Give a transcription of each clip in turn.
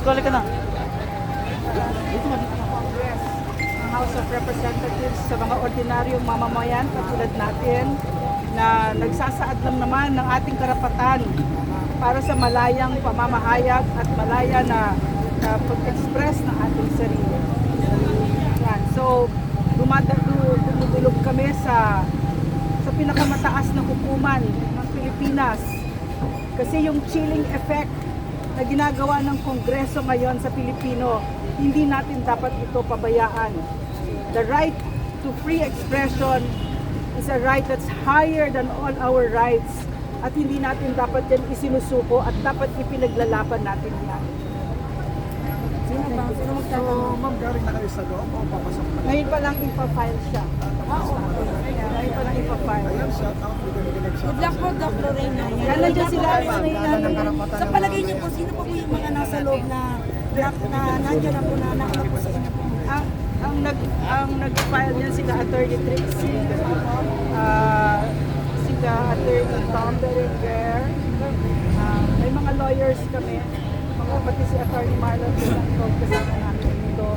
Kali ka na. Congress, ang House of Representatives sa mga ordinaryong mamamayan katulad natin na nagsasaad lang naman ng ating karapatan para sa malayang pamamahayag at malaya na pag-express ng ating sarili. Yan. So, dumudulog kami sa pinakamataas na hukuman ng Pilipinas kasi yung chilling effect na ginagawa ng Kongreso ngayon sa Pilipino, hindi natin dapat ito pabayaan. The right to free expression is a right that's higher than all our rights at hindi natin dapat yan isinusuko at dapat ipinaglalaban natin yan. So, ma'am, galing na kayo sa loob o papasok na? Ngayon pa lang ipa-file siya. Ngayon pa lang ipa-file. Ayan, shout out. Good luck po, Doc Lorena. Yan lang dyan sila. Sa palagay niyo po, sino po yung mga nasa loob na nandiyan na po na nakalap po sa inyo po? Ang nag-file niyan sila Attorney Trixie, sila Attorney Tom Berenguer, may mga lawyers kami, pati si Attorney Marlon Santos kasama natin dito.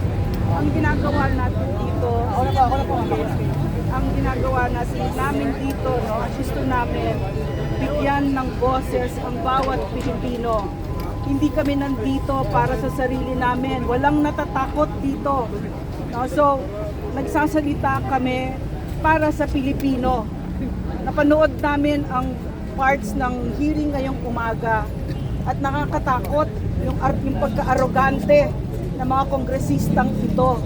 Ang ginagawa natin dito, ang ginagawa namin dito, no, gusto namin bigyan ng boses ang bawat Pilipino. Hindi kami nandito para sa sarili namin. Walang natatakot dito. No, so, nagsasalita kami para sa Pilipino. Napanood namin ang parts ng hearing ngayong umaga at nakakatakot yung pagka-arrogante ng mga kongresistang ito,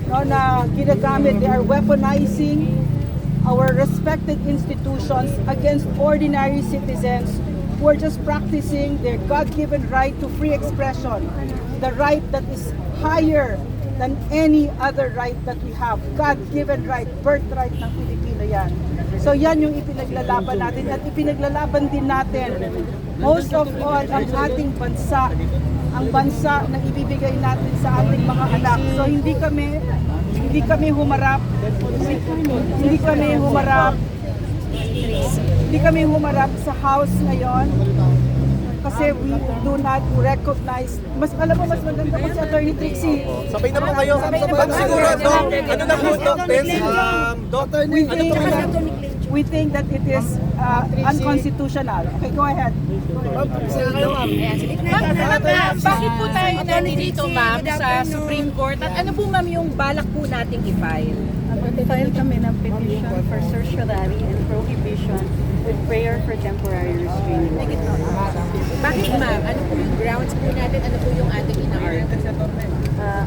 no, na ginagamit. They are weaponizing our respected institutions against ordinary citizens who are just practicing their God-given right to free expression, the right that is higher than any other right that we have. God-given right, birthright ng Pilipino yan. So yan yung ipinaglalaban natin at ipinaglalaban din natin most of all ang ating bansa, ang bansa na ibibigay natin sa ating mga anak. So hindi kami humarap sa House ngayon kasi we do not recognize. Alam mo, mas maganda po si Attorney Trixie. Sabay na po kayo. Siguro, Doc, ano na po, Doc, We think that it is unconstitutional. Okay, go ahead. Bakit po tayo nandito, ma'am, sa Supreme Court? At ano po, ma'am, yung balak po nating i-file? Mag-file kami ng petition for certiorari and prohibition with prayer for temporary restraining order. Bakit, ma'am? Ano po yung grounds po natin? Ano po yung ating ina-argue?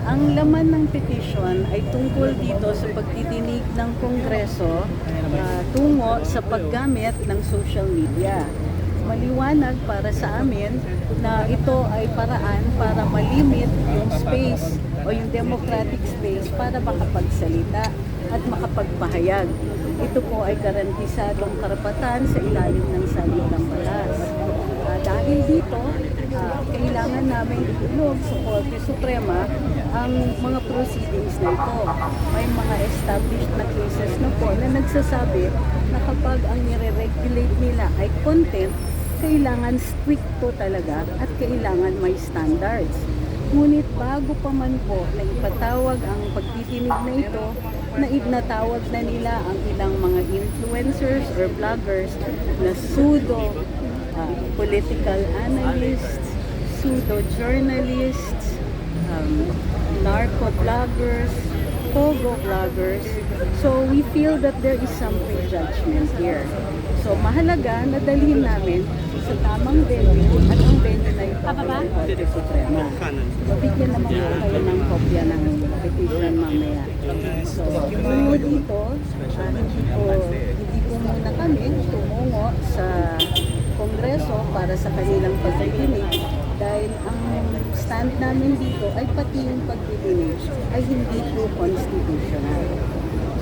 Ang laman ng petition ay tungkol dito sa pagdidinig ng Kongreso tungo sa paggamit ng social media. Maliwanag para sa amin na ito ay paraan para malimit yung space o yung democratic space para makapagsalita at makapagpahayag. Ito po ay garantisadong karapatan sa ilalim ng salitang batas. Dahil dito, kailangan namin itulog sa Korte Suprema ang mga proceedings na ito. May mga established na cases na po na nagsasabi na kapag ang nire-regulate nila ay content, kailangan stricto talaga at kailangan may standards. Ngunit bago pa man po na ipatawag ang pagtitinig na ito, natawag na nila ang ilang mga influencers or vloggers na pseudo political analysts, pseudo-journalists, narco-vloggers, pogo-vloggers. So we feel that there is some prejudgment here. So mahalaga na dalhin namin sa tamang venue at ang venue na ito ay Korte Suprema. Mabigyan naman po kayo ng kopya ng petition mamaya. So tungo dito, hindi po muna kami tumungo sa Kongreso para sa kanilang pagdidinig dahil ang stand namin dito ay pati yung pagdidinig ay hindi po constitutional.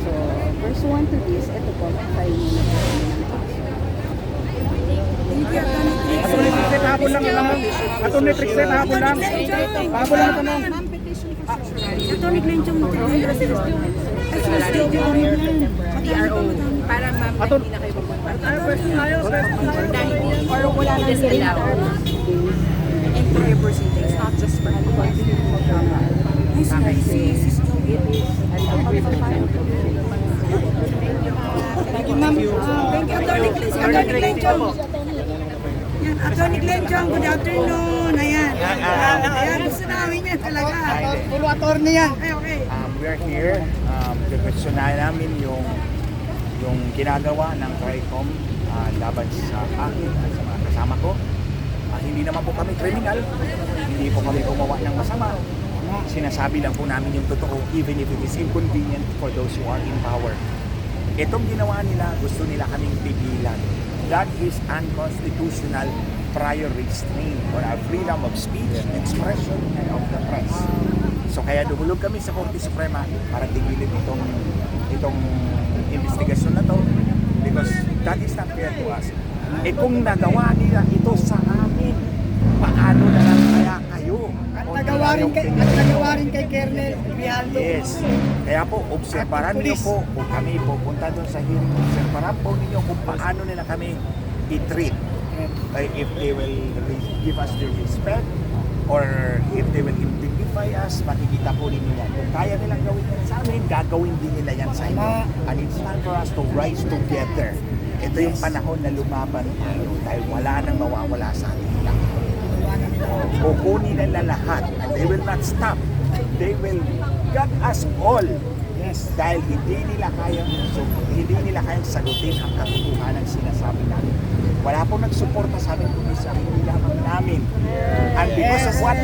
So, pursuant to this, ito po, mag-file muna po kami ng kaso. Hapon lang lang. Attorney Trixie, hapon lang. Hapon lang tanong. Attorney Glenchong PRO. Para, ma'am, hindi na kayo pupunta. Or wala nang disallow. Entire proceedings, not just for afternoon. Ayan. Ayan, gusto namin yan talaga. Puro attorney yan. Okay. We are here. Question namin yung ginagawa ng TRICOM laban sa akin at sa mga kasama ko. Hindi naman po kami kriminal. Hindi po kami gumawa ng masama. Sinasabi lang po namin yung totoo even if it is inconvenient for those who are in power. Itong ginawa nila, gusto nila kaming pigilan. That is unconstitutional prior restraint on our freedom of speech, expression, and of the press. So kaya dumulog kami sa Korte Suprema para tigilin itong investigasyon na to because that is not fair to us. Kung nagawa nila ito sa amin, paano na lang kaya kayo? At nagawa rin kay Kernel Grijaldo. Yes. Kaya po, obserbaran niyo po kung kami pupunta doon sa hearing, obserbaran po ninyo kung paano nila kami i-treat. If they will give us their respect or if they will indemnify us, makikita po ninyo yan. Kung kaya nilang gawin yan sa amin, gagawin din nila yan sa inyo. And it's time for us to rise together. Ito yung panahon na lumaban tayo dahil wala nang mawawala sa ating lahat. Kukunin nila lahat and they will not stop. They will gut us all. Yes. Dahil hindi nila kayang sagutin ang katotohanan ng sinasabi namin. Wala pong nagsuporta sa amin kundi sa lamang namin. And because of what?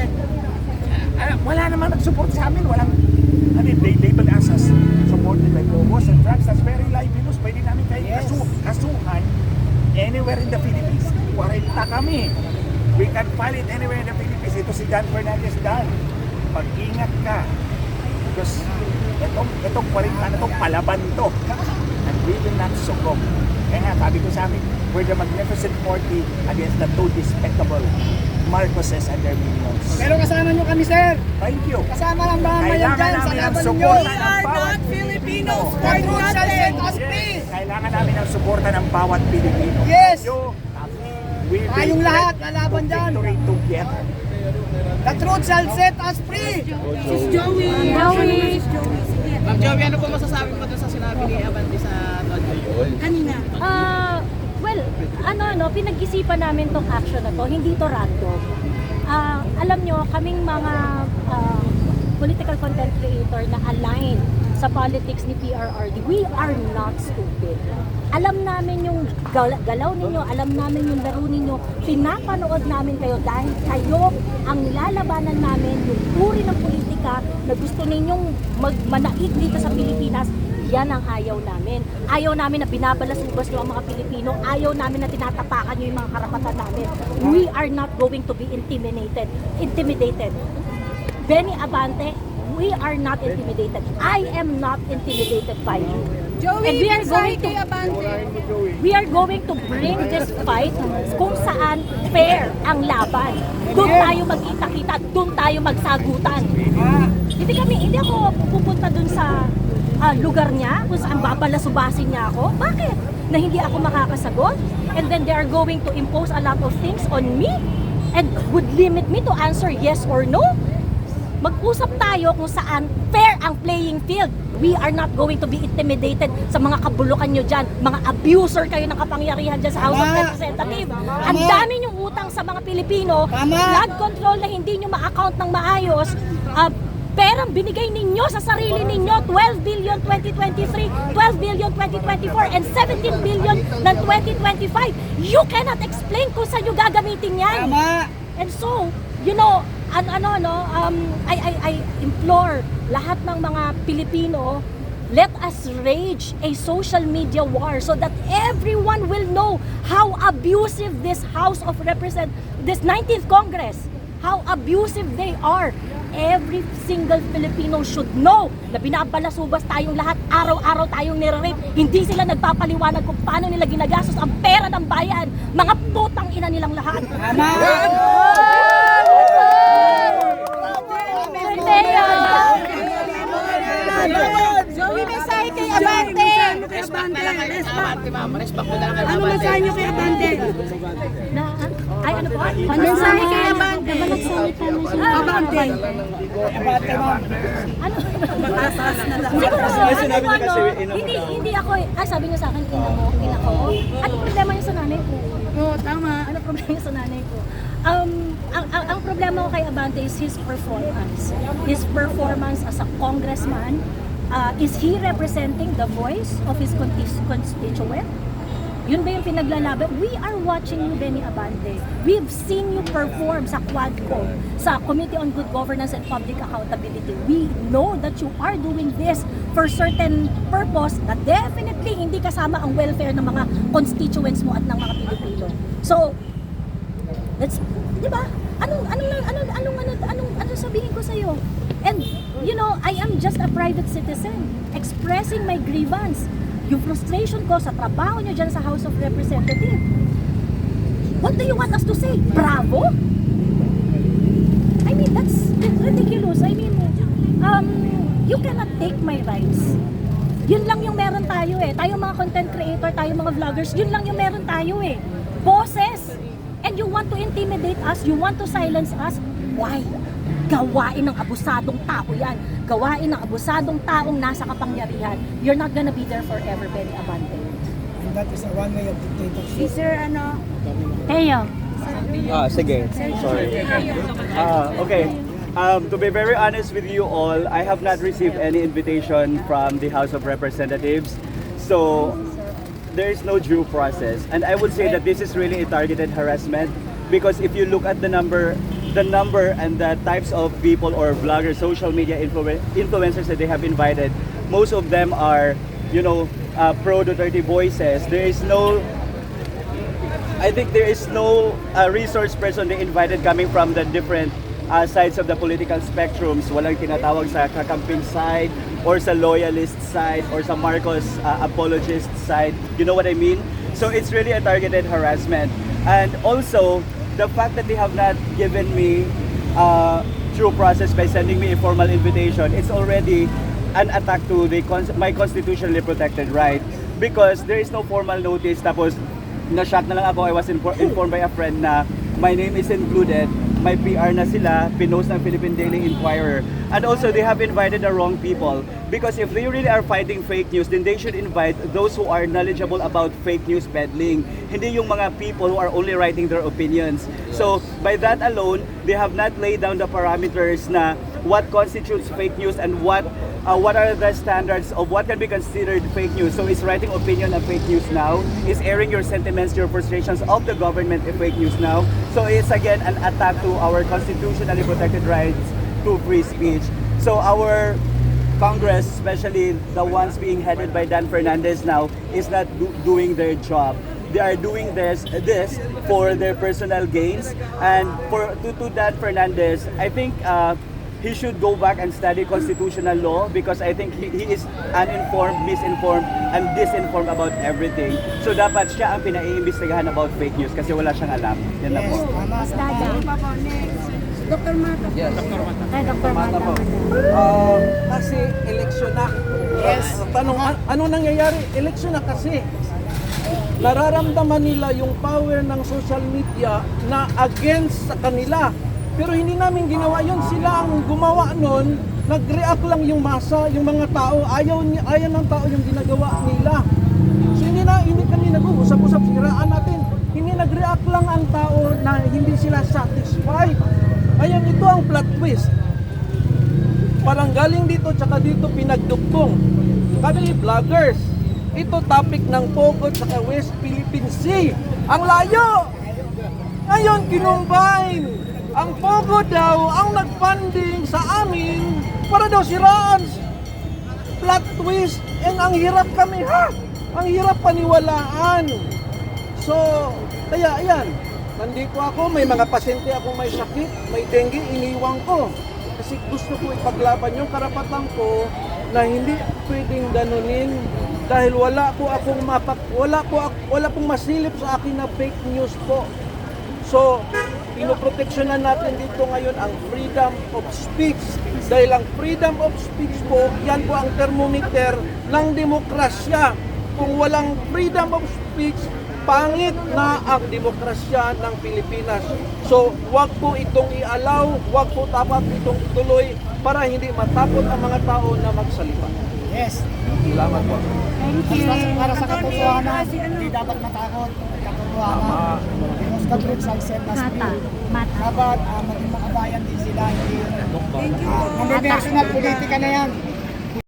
Wala naman nagsuporta sa amin. They label us as supported by Bogos and drugs. That's very libelous. Pwede namin kayo kasuhan anywhere in the Philippines. 40 kami. We can file it anywhere in the Philippines. Ito si Dan Fernandez Dan. Mag-ingat ka. Because itong 40 na itong palaban to. And we will not succumb. Kaya nga, sabi ko sa amin, we're the magnificent 40 against the two despicable Marcoses and their minions. Pero kasama nyo kami, sir. Thank you. Kasama lang ba ang Kailangan dyan sa namin ang laban ninyo? suporta ng bawat Filipinos. The truth shall set us free. Kailangan namin ang suporta ng bawat Pilipino. Yes. Tayo, we will Tayong lahat, lalaban to dyan. victory together. The truth shall set us free. Joey. Ma'am Joey, ano po masasabi mo dun sa sinabi ni Abante sa Todd? Kanina. Well, pinag-isipan namin tong action na to, hindi to random. Alam nyo, kaming mga political content creator na align sa politics ni PRRD, we are not stupid. Alam namin yung galaw ninyo, alam namin yung laro ninyo, pinapanood namin kayo dahil kayo ang nilalabanan namin, yung uri ng politika na gusto ninyong manaig dito sa Pilipinas. Yan ang ayaw namin. Ayaw namin na binabalas-ubas nyo ang mga Pilipino. Ayaw namin na tinatapakan nyo yung mga karapatan namin. We are not going to be intimidated. Benny Abante, we are not intimidated. I am not intimidated by you. And we are going to bring this fight kung saan fair ang laban. Doon tayo magkita-kita, doon tayo magsagutan. Hindi ako pupunta doon sa lugar niya kung saan babalasubasin niya ako. Bakit? Na hindi ako makakasagot? And then they are going to impose a lot of things on me and would limit me to answer yes or no? Mag-usap tayo kung saan fair ang playing field. We are not going to be intimidated sa mga kabulukan nyo dyan. Mga abuser kayo ng kapangyarihan dyan sa House of Representatives. Ang dami nyong utang sa mga Pilipino. Flood control na hindi nyo ma-account ng maayos. Perang binigay ninyo sa sarili ninyo, 12 billion 2023, 12 billion 2024, and 17 billion ng 2025. You cannot explain kung saan nyo gagamitin yan. And so, I implore lahat ng mga Pilipino, let us rage a social media war so that everyone will know how abusive this House of Representatives, this 19th Congress, how abusive they are. Every single Filipino should know na binabalasubas tayong lahat, araw-araw tayong nire-rape. Hindi sila nagpapaliwanag kung paano nila ginagastos ang pera ng bayan. Mga putang ina nilang lahat. Joey, mensahe kay Abante. Respect na lang kay Abante, ma'am. Respect mo na lang kay Ano Abante. mensahe niyo kay Abante? Ano po? Mensahe kay Abante. Abante. Ano? Hindi ako, sabi niya sa akin, ina ko. Ano problema niya sa nanay ko? Oo, tama. Ano problema niya sa nanay ko? Ang problema ko kay Abante is his performance. His performance as a congressman. Is he representing the voice of his constituent? Yun ba yung pinaglalaban? We are watching you, Benny Abante. We've seen you perform sa Quadcom, sa Committee on Good Governance and Public Accountability. We know that you are doing this for certain purpose na definitely hindi kasama ang welfare ng mga constituents mo at ng mga Pilipino. So, let's, di ba? Anong sabihin ko sa'yo? And, you know, I am just a private citizen expressing my grievance. Yung frustration ko sa trabaho nyo dyan sa House of Representatives. What do you want us to say? Bravo? I mean, that's ridiculous. I mean, you cannot take my rights. Yun lang yung meron tayo eh. Tayo mga content creator, tayo mga vloggers, yun lang yung meron tayo eh. Boses! And you want to intimidate us, you want to silence us, why? Gawain ng abusadong tao yan. Gawain ng abusadong taong nasa kapangyarihan. You're not gonna be there forever, Benny Abante. And that is a one way of dictatorship. Si Sir, Teo. Sige. Sorry. Okay. To be very honest with you all, I have not received any invitation from the House of Representatives. So, there is no due process. And I would say that this is really a targeted harassment because if you look at the number and the types of people or vloggers, social media influencers that they have invited, most of them are, you know, pro-Duterte voices. I think there is no resource person they invited coming from the different sides of the political spectrums. Walang tinatawag sa kakamping side or sa loyalist side or sa Marcos apologist side. You know what I mean? So it's really a targeted harassment. And also, the fact that they have not given me due process by sending me a formal invitation, it's already an attack to my constitutionally protected right because there is no formal notice. Tapos, na-shock na lang ako. I was informed by a friend na my name is included. May PR na sila, pinost ng Philippine Daily Inquirer. And also, they have invited the wrong people. Because if they really are fighting fake news, then they should invite those who are knowledgeable about fake news peddling. Hindi yung mga people who are only writing their opinions. So, by that alone, they have not laid down the parameters na what constitutes fake news and what are the standards of what can be considered fake news. So, is writing opinion a fake news now? Is airing your sentiments, your frustrations of the government a fake news now? So, it's again an attack to our constitutionally protected rights to free speech. So, our Congress, especially the ones being headed by Dan Fernandez now, is not doing their job. They are doing this for their personal gains. And to Dan Fernandez, I think he should go back and study constitutional law because I think he is uninformed, misinformed, and disinformed about everything. So dapat siya ang pinaiimbestigahan about fake news kasi wala siyang alam. Yan na po. Dr. Marta. Yes. Ay, Dr. Marta. Kasi eleksyon na. Yes. Tanong, ano nangyayari? Eleksyon na kasi. Nararamdaman nila yung power ng social media na against sa kanila. Pero hindi namin ginawa yun. Sila ang gumawa nun. Nag-react lang yung masa, yung mga tao. Ayaw ng tao yung ginagawa nila. So hindi kami nag-uusap-usap, siraan natin. Hindi nag-react lang ang tao na hindi sila satisfied. Ayan, ito ang plot twist. Parang galing dito, tsaka dito pinagdugtong. Kami vloggers, ito topic ng Pogo tsaka West Philippine Sea. Ang layo! Ngayon, kinumbine. Ang Pogo daw ang nag-funding sa amin para daw siraan. Plot twist. And ang hirap kami, ang hirap paniwalaan. So, kaya ayan. Nandito ako, may mga pasyente akong may sakit, may dengue, iniwang ko. Kasi gusto ko ipaglaban yung karapatan ko na hindi pwedeng ganunin dahil wala pong masilip sa akin na fake news po. So, pinoproteksyonan natin dito ngayon ang freedom of speech. Dahil ang freedom of speech po, yan po ang thermometer ng demokrasya. Kung walang freedom of speech, pangit na ang demokrasya ng Pilipinas. So, wag po itong i-allow, wag po dapat itong ituloy para hindi matakot ang mga tao na magsalita. Yes. Salamat po. Thank you. Para sa katotohanan, hindi dapat matakot. Katotohanan. as the truth shall set us free. Dapat maging makabayan din sila. Hindi, personal politika na yan.